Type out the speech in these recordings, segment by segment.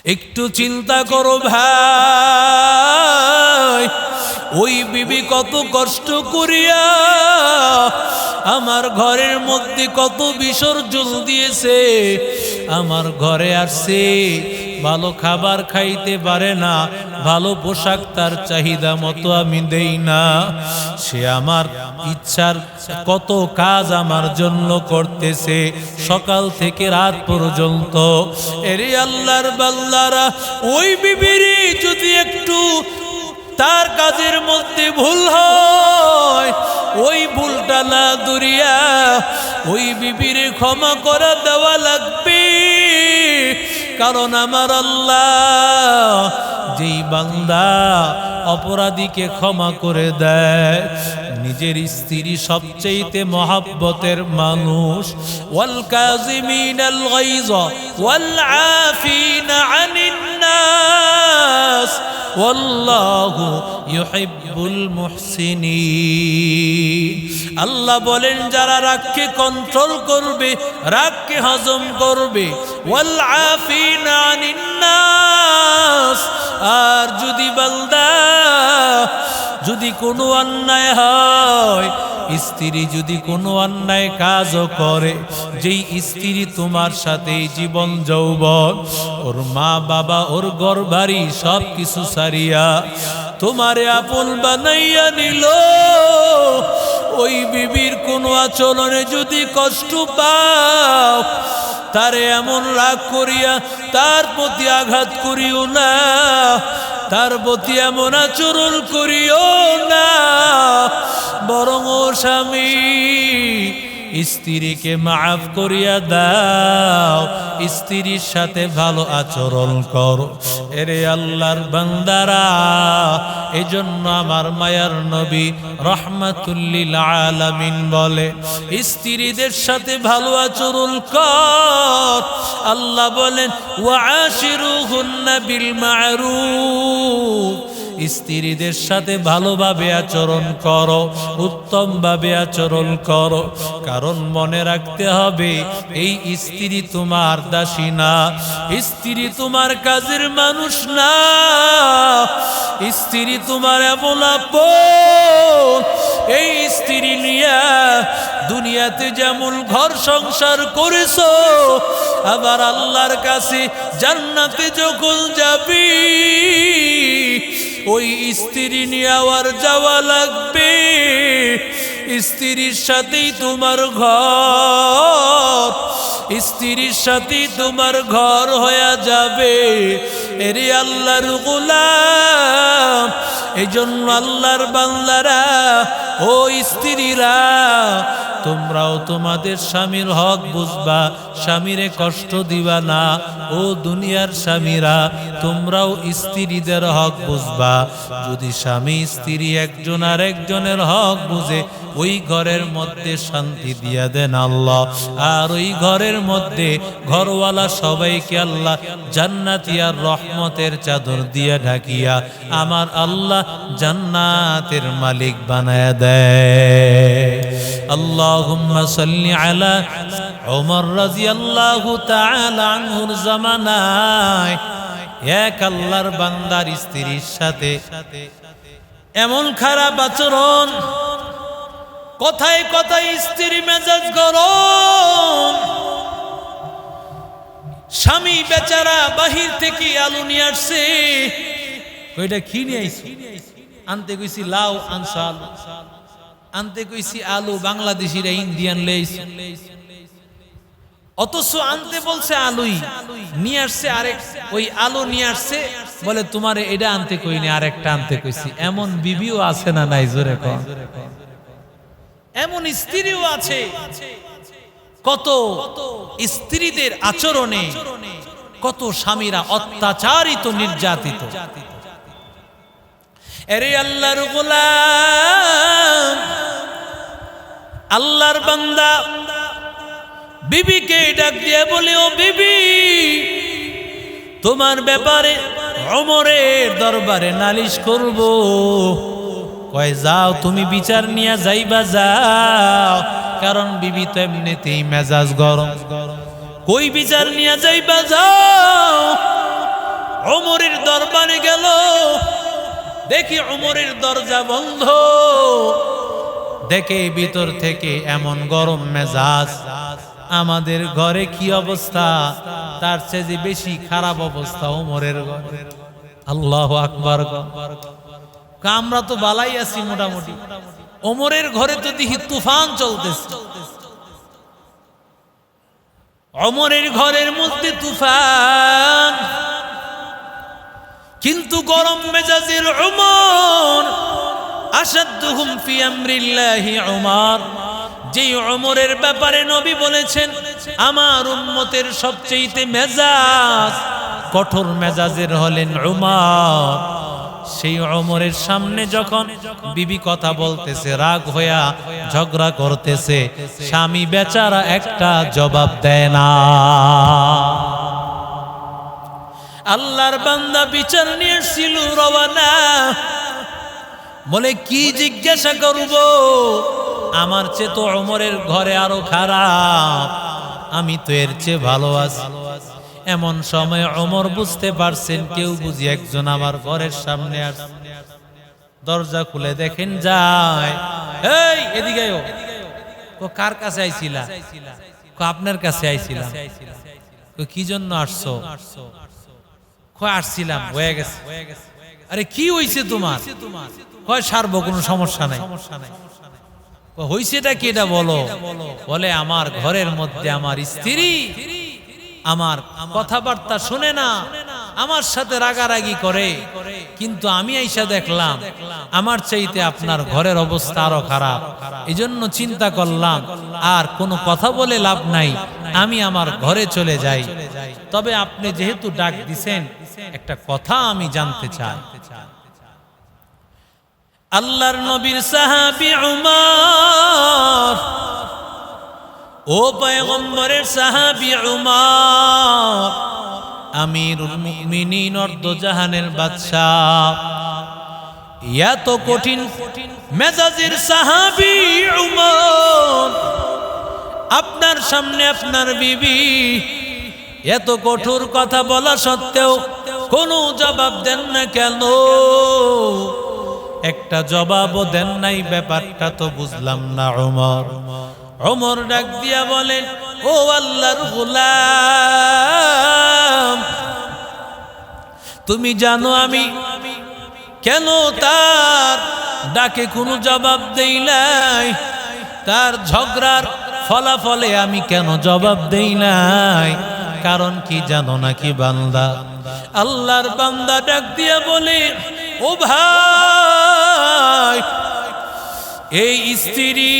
একটু চিন্তা করো ভাই, ওই বিবি কত কষ্ট করিয়া আমার ঘরের মধ্যে কত বিসর্জন দিয়েছে। আমার ঘরে আসছে, ভালো খাবার খাইতে পারে না, ভালো পোশাক তার চাহিদা মতো আমি দেই না। সে আমার ইচ্ছার কত কাজ আমার জন্য করতেছে, সকাল থেকে রাত পর্যন্ত। এরে আল্লাহর বান্দারা, ওই বিবিরই যদি একটু তার কাজের মধ্যে ভুল হয়, ওই ভুলটা না দুরিয়া ওই বিবির ক্ষমা করে দেওয়া লাগবে। কারণ আমার আল্লাহ যেই বান্দা অপরাধীকে ক্ষমা করে দেয়, নিজের স্ত্রী সবচেয়ে মহব্বতের মানুষ। ওয়াল কাযিমিনাল গায়য ওয়াল আফিনা আনিন নাস ওয়াল্লাহু ইউহিব্বুল মুহসিনিন। আল্লাহ বলেন, যারা রাগকে কন্ট্রোল করবে, রাগকে হজম করবে, ওয়াল আফিনা আনিন নাস। আর যদি বান্দা যদি কোনো অন্যায় হয়, স্ত্রী যদি কোনো অন্যায় কাজও করে, যেই স্ত্রী তোমার সাথে জীবন যৌবন, ওর মা বাবা, ওর ঘরবাড়ি সব কিছু সারিয়া তোমারে আপন বানাইয়া নিল, ওই বিবির কোনো আচরণে যদি কষ্ট পাও, তারে এমন রাগ করিয়া তার প্রতি আঘাত করিও না, তার প্রতি এমন আচরণ করিও না। বরং ও স্বামী, স্ত্রীকে মাফ করিয়া দাও, স্ত্রীর সাথে ভালো আচরণ করো। এরে আল্লাহর বান্দারা, এজন্য আমার মায়ার নবী রাহমাতুল লিল আলামিন বলে, স্ত্রীদের সাথে ভালো আচরণ কর। আল্লাহ বলেন, ওয়াআশিরুহুন্না বিল মা'রুফ। স্ত্রীদের সাথে ভালোভাবে আচরণ করো, উত্তমভাবে আচরণ করো। কারণ মনে রাখতে হবে, এই স্ত্রী তোমার দাসী না, স্ত্রী তোমার কাজের মানুষ না, স্ত্রী তোমার এমন আপন। এই স্ত্রী নিয়া দুনিয়াতে যেমন ঘর সংসার করেছো, আবার আল্লাহর কাছে জান্নাতে যখন যাবি, ওই স্ত্রী নিয়ে আবার যাওয়া লাগবে। স্ত্রীর সাথেই তোমার ঘর, স্ত্রীর সাথেই তোমার ঘর হয়ে যাবে। এরে আল্লাহর গোলাম, এই জন্য আল্লাহর বান্দারা, ও স্ত্রীরা, তোমরাও তোমাদের স্বামীর হক বুঝবা, স্বামীরে কষ্ট দিবা না। ও দুনিয়ার স্বামীরা, তোমরাও স্ত্রীদের হক বুঝবা। যদি স্বামী স্ত্রী একজন আর একজনের হক বুঝে, ওই ঘরের মধ্যে শান্তি দিয়া দেন আল্লাহ। আর ওই ঘরের মধ্যে ঘরওয়ালা সবাইকে আল্লাহ জান্নাতি আর রহমতের চাদর দিয়া ঢাকিয়া আমার আল্লাহ জান্নাতের মালিক বানায়া দেয়। আল্লাহুম্মা সাল্লি আলা ওমর রাদিয়াল্লাহু তাআলা আনহুর জামানায় এক আল্লাহর বান্দার স্ত্রীর সাথে এমন খারাপ আচরণ, কথায় কথায় স্ত্রী মেজাজ গরম। স্বামী বেচারা বাহির থেকে আলু নিয়ে আসছে, ওইটা কি নিয়ে আইছি? আনতে কইছি লাউ, আনছো আলু। আনতে কইছি আলু, বাংলাদেশিরা ইন্ডিয়ান লেইছে, অথচ আনতে বলছে আলুই, নিয়ে আসছে আরেক, ওই আলু নিয়ে আসছে, বলে তোমার এটা আনতে কইনি, আরেকটা আনতে কইছি। এমন বিবিও আছে না নাই? জোরে কন। এমন স্ত্রীও আছে। কত স্ত্রীদের আচরণে কত স্বামীরা অত্যাচারিত, নির্যাতিত। এরে আল্লাহর গোলাম, আল্লাহর বান্দা বিবিকে ডাক দিয়ে বলে, ও বিবি, তোমার ব্যাপারে ওমরের দরবারে নালিশ করব। কয় যাও, তুমি বিচার নিয়ে যাইবা, যাও। কারণ বিবি তো এমনিতেই মেজাজ গরম। কই বিচার নিয়ে যাইবা, যাও। ওমরের দরবারে গেল, দেখি ওমরের দরজা বন্ধ, দেখে ভিতর থেকে এমন গরম মেজাজ, আমাদের ঘরে কি অবস্থা তার চেয়ে বেশি খারাপ অবস্থা ওমরের ঘরে। আল্লাহু আকবার। আমরা তো বালাই আছি মোটামুটি, ওমরের ঘরে তো দেখি তুফান চলতেছে। ওমরের ঘরের মধ্যে তুফান, কিন্তু গরম মেজাজের ওমর। আশাদ্দুহুম ফি আমরিল্লাহি ওমর, যে ওমরের ব্যাপারে নবী বলেছেন আমার উম্মতের সবচেয়ে মেজাজ কঠোর মেজাজের হলেন ওমর। সেই ওমরের সামনে যখন বিবি কথা বলতেছে, রাগ হইয়া ঝগড়া করতেছে, স্বামী বেচারা একটা জবাব দেয় না। আল্লাহর বান্দা বিচার নিয়ে ছিল রওয়ানা, বলে কি জিজ্ঞাসা করব, আমার চেয়ে তো ওমরের ঘরে আরো খারাপ, আমি তো এর চেয়ে ভালো আছি। এমন সময় ওমর বুঝতে পারছেন কেউ বুঝি একজন আমার ঘরের সামনে আসছে। দরজা খুলে দেখেন যায়, এই এদিকে কার কাছে আইছিলা? আপনার কাছে আইছিলাম। কি জন্য আসছো? আসছিলাম, হয়ে গেছে। আরে কি হইছে তোমার? কয় সারবো, কোনো সমস্যা নাই। হইছেটা কি এটা বলো? বলে আমার ঘরের মধ্যে আমার স্ত্রী আমার কথাবার্তা শুনে না, আমার সাথে রাগারাগি করে, কিন্তু আমি আইসা দেখলাম আমার চাইতে আপনার ঘরের অবস্থা আরো খারাপ। এজন্য চিন্তা করলাম আর কোনো কথা বলে লাভ নাই, আমি আমার ঘরে চলে যাই। তবে আপনি যেহেতু ডাক দিছেন, একটা কথা আমি জানতে চাই। আল্লাহর নবীর সাহাবী উমর, ও পয়গম্বরের সাহাবী উমর, আমিরুল মুমিনিন, অর্ধজাহানের বাদশা, এত কঠিন মেজাজের সাহাবী উমর, আপনার সামনে আপনার বিবি এত কঠোর কথা বলা সত্ত্বেও কোনো জবাব দেন না কেন? একটা জবাবও দেন নাই, ব্যাপারটা তো বুঝলাম না ওমর। ওমর ডাক দিয়া বলেন, ও আল্লাহর গোলাম, তুমি জানো আমি কেন তার ডাকে কোনো জবাব দেই নাই? তার ঝগড়ার ফলাফলে আমি কেন জবাব দেই নাই? কারণ কি জানো নাকি বান্দা? আল্লাহর বান্দা ডাক দিয়া বলে, ও ভাই, এই স্ত্রী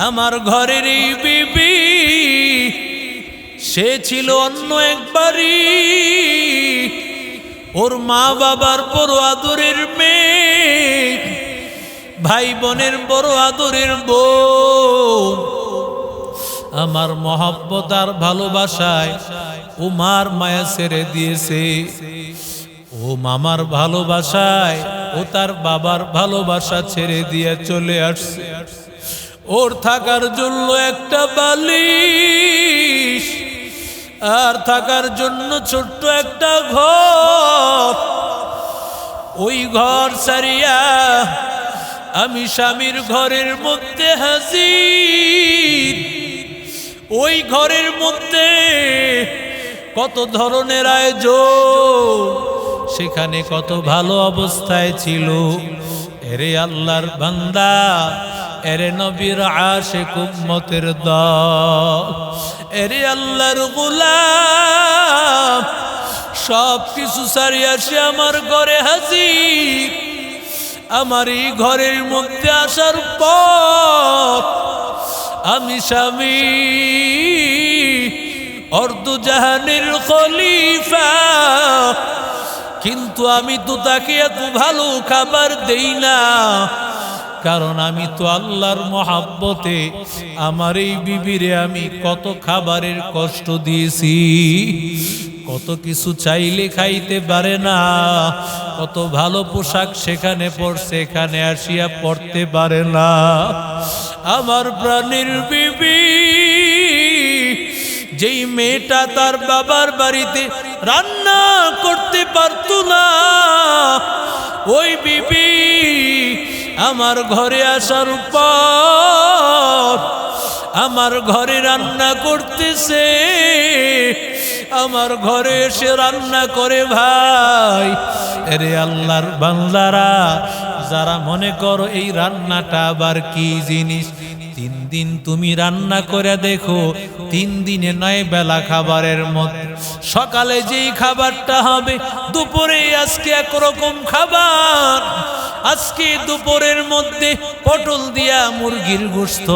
আমার ঘরের এই বিবি, সে ছিল অন্য এক বাড়ি, ওর মা বাবার বড় আদরের মেয়ে, ভাই বোনের বড় আদরের বোন। আমার মহব্বত আর ভালোবাসায় উমার মায়া ছেড়ে দিয়েছে। ও মামার ভালোবাসায় ও তার বাবার ভালোবাসা ছেড়ে দিয়ে চলে আসছে। ওর থাকার জন্য একটা বালিশ আর থাকার জন্য ছোট্ট একটা ঘর। ওই ঘর ছাড়িয়া আমি স্বামীর ঘরের মধ্যে হাজির। ওই ঘরের মধ্যে কত ধরনের আয়োজন, সেখানে কত ভালো অবস্থায় ছিল। এরে আল্লাহর বান্দা, এরে নবীর আশিক উম্মতের দল, এরে আল্লাহর গোলাম, সব কিছু ছাড়িয়ে আসে আমার ঘরে হাজির। আমার এই ঘরের মধ্যে আসার পর আমি স্বামী, অর্ধজাহানের খলিফা, কিন্তু আমি তো তাকে এত ভালো খাবার দেই না, কারণ আমি তো আল্লাহর মহাব্বতে আমার এই বিবিরে আমি কত খাবারের কষ্ট দিয়েছি। কত কিছু চাইলে খাইতে পারে না, কত ভালো পোশাক সেখানে পরছে, এখানে আসিয়া পড়তে পারে না। আমার প্রাণের বিবি, যেই মেয়েটা তার বাবার বাড়িতে রান্না করতে পারতো না, ওই বিবি আমার ঘরে আসার পর আমার ঘরে রান্না করতেছে, আমার ঘরে এসে রান্না করে। ভাই এরে আল্লাহর বান্দারা, যারা মনে করো এই রান্নাটা আবার কি জিনিস, 3 দিন তুমি রান্না করে দেখো, 3 দিনে 9 বেলা খাবারের মধ্যে সকালে যেই খাবারটা হবে, দুপুরে আজকে একরকম খাবার, আজকে দুপুরের মধ্যে পটল দিয়া মুরগির গোশত,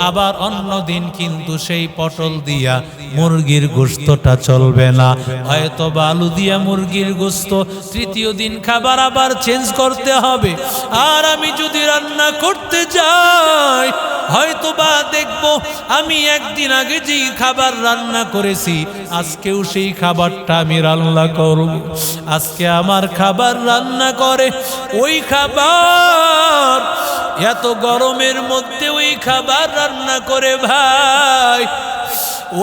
আবার অন্য দিন কিন্তু সেই পটল দিয়া মুরগির গোশতটা চলবে না, হয়তো বা আলু দিয়া মুরগির গোশত, তৃতীয় দিন খাবার আবার চেঞ্জ করতে হবে। আর আমি যদি রান্না করতে যাই, হয়তো বা দেখবো আমি একদিন আগে যেই খাবার রান্না করেছি, আজকেও সেই খাবারটা আমি রান্না করব। আজকে আমার খাবার রান্না করে, ওই খাবার এত গরমের মধ্যে ওই খাবার রান্না করে। ভাই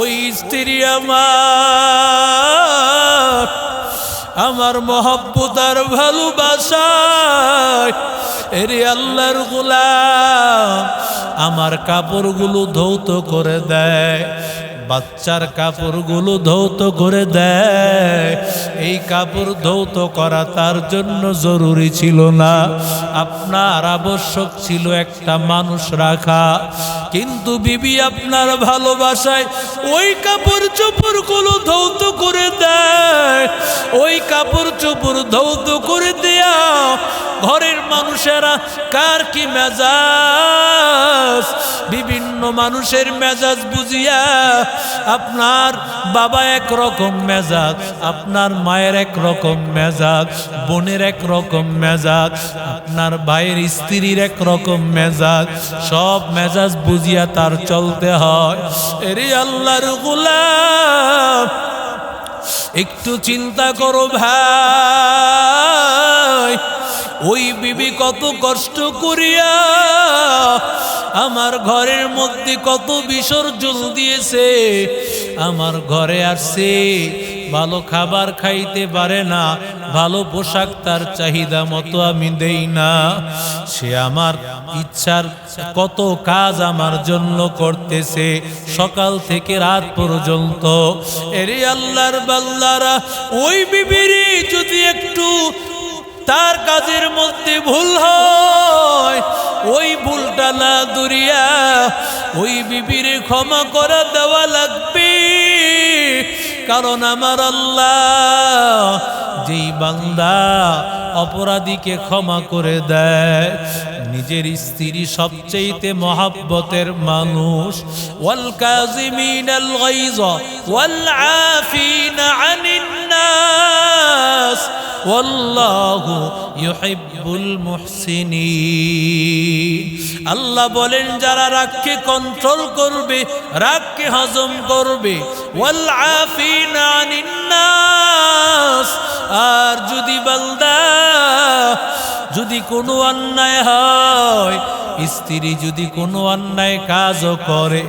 ওই স্ত্রী আমার মহব্বত আর ভালোবাসায়, এরে আল্লাহর গোলাম আমার কাপড়গুলো ধৌত করে দেয়, বাচ্চার কাপড়গুলো ধৌত করে দেয়। এই কাপড় ধৌত করা তার জন্য জরুরি ছিল না, আপনার আবশ্যক ছিল একটা মানুষ রাখা, কিন্তু বিবি আপনার ভালোবাসায় ওই কাপড় চোপড়গুলো ধৌত করে দেয়। ওই কাপড় চোপড় ধৌত করে দেয়া ঘরের মানুষেরা কার কি মেজাজ, বিভিন্ন মানুষের মেজাজ বুঝিয়া, আপনার বাবা একরকম মেজাজ, আপনার মায়ের একরকম মেজাজ, বোনের একরকম মেজাজ, আপনার ভাইয়ের স্ত্রীর একরকম মেজাজ, সব মেজাজ বুঝিয়া তার চলতে হয়। এরে আল্লাহর গোলাম একটু চিন্তা করো ভাই, ওই বিবি কত কষ্ট করিয়া আমার ঘরের মধ্যে কত বিসর্জন দিয়েছে, আমার ঘরে আসছে, ভালো খাবার খাইতে পারে না, ভালো পোশাক তার চাহিদা মতো আমি দেই না, সে আমার ইচ্ছার কত কাজ আমার জন্য করতেছে সকাল থেকে রাত পর্যন্ত। এরে আল্লাহর বান্দারা, ওই বিবির যদি একটু তার কাজের মধ্যে ভুল হয়, ওই ভুলটা না দুরিয়া ওই বিবির ক্ষমা করে দেওয়া লাগবে। কারণ আমার আল্লাহ যেই বান্দা অপরাধীকে ক্ষমা করে দেয়, নিজের স্ত্রী সবচেয়ে মহব্বতের মানুষ। ওয়াল কাযিমিনাল গায়য ওয়াল আফিনা আনিন নাস ওয়াল্লাহু ইউহিব্বুল মুহসিনিন। আল্লাহ বলেন যারা রাগকে কন্ট্রোল করবে, রাগকে হজম করবে, ওয়াল আফিনা আনিন নাস, আর যদি বান্দা যদি কোনো অন্যায় হয়, স্ত্রী যদি কোনো অন্যায় কাজও করে,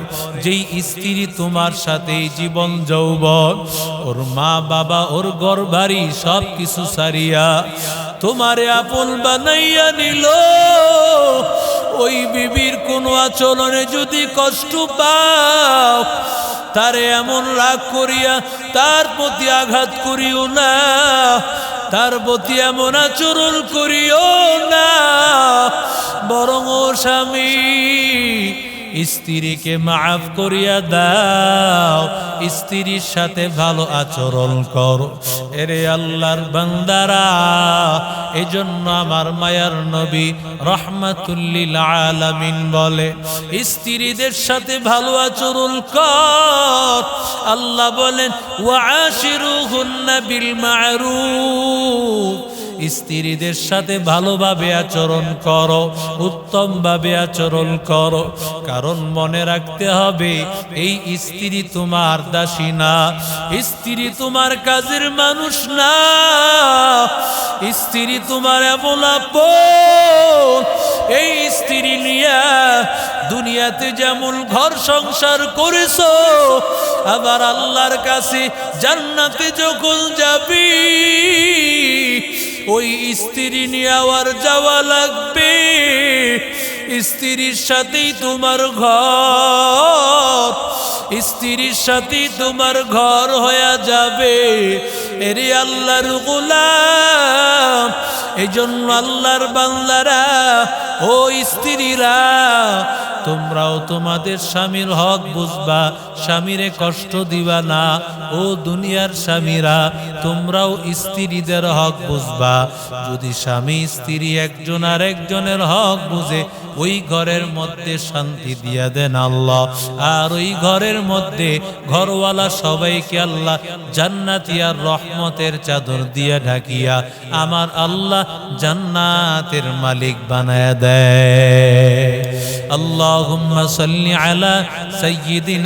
যেই স্ত্রী তোমার সাথে জীবন যৌবন, ওর মা বাবা ওর ঘরবাড়ি সব কিছু সারিয়া তোমারে আপন বানাইয়া নিল, ওই বিবির কোনো আচরণে যদি কষ্ট পাও, তারে এমন রাগ করিয়া তার প্রতি আঘাত করিও না, তার প্রতি এমন আচরণ করিও না, বরং ও স্বামী স্ত্রীকে মাফ করিয়া দাও, স্ত্রীর সাথে ভালো আচরণ করো। এরে আল্লাহর বান্দারা, এজন্য আমার মায়ার নবী রাহমাতুল লিল আলামিন বলে, স্ত্রীদের সাথে ভালো আচরণ কর। আল্লাহ বলেন ওয়াআশিরুহুন্না বিল মা'রুফ, স্ত্রীদের সাথে ভালোভাবে আচরণ করো, উত্তমভাবে আচরণ করো। কারণ মনে রাখতে হবে, এই স্ত্রী তোমার দাসী না, স্ত্রী তোমার কাজের মানুষ না, স্ত্রী তোমার এমন আপন। এই স্ত্রী নিয়া দুনিয়াতে যেমন ঘর সংসার করেছো, আবার আল্লাহর কাছে জান্নাতে যখন যাবি ওই স্ত্রী নিয়ে আবার যাওয়া লাগবে, স্ত্রীর সাথেই তোমার ঘর, স্ত্রীর সাথেই তোমার ঘর হয়ে যাবে। এরে আল্লাহর গোলাম, এই জন্য আল্লাহর বান্দারা, ও স্ত্রীরা, তোমরাও তোমাদের স্বামীর হক বুঝবা, স্বামীরে কষ্ট দিবা না। ও দুনিয়ার স্বামীরা, তোমরাও স্ত্রীদের হক বুঝবা। যদি স্বামী স্ত্রী একজন আর একজনের হক বুঝে, ওই ঘরের মধ্যে শান্তি দিয়া দেন আল্লাহ। আর ওই ঘরের মধ্যে ঘরওয়ালা সবাইকে আল্লাহ জান্নাতি আর রহমতের চাদর দিয়া ঢাকিয়া আমার আল্লাহ জান্নাতের মালিক বানায় দেয়। আল্লাহুম্মা সাল্লি আলা সাইয়্যিদিনা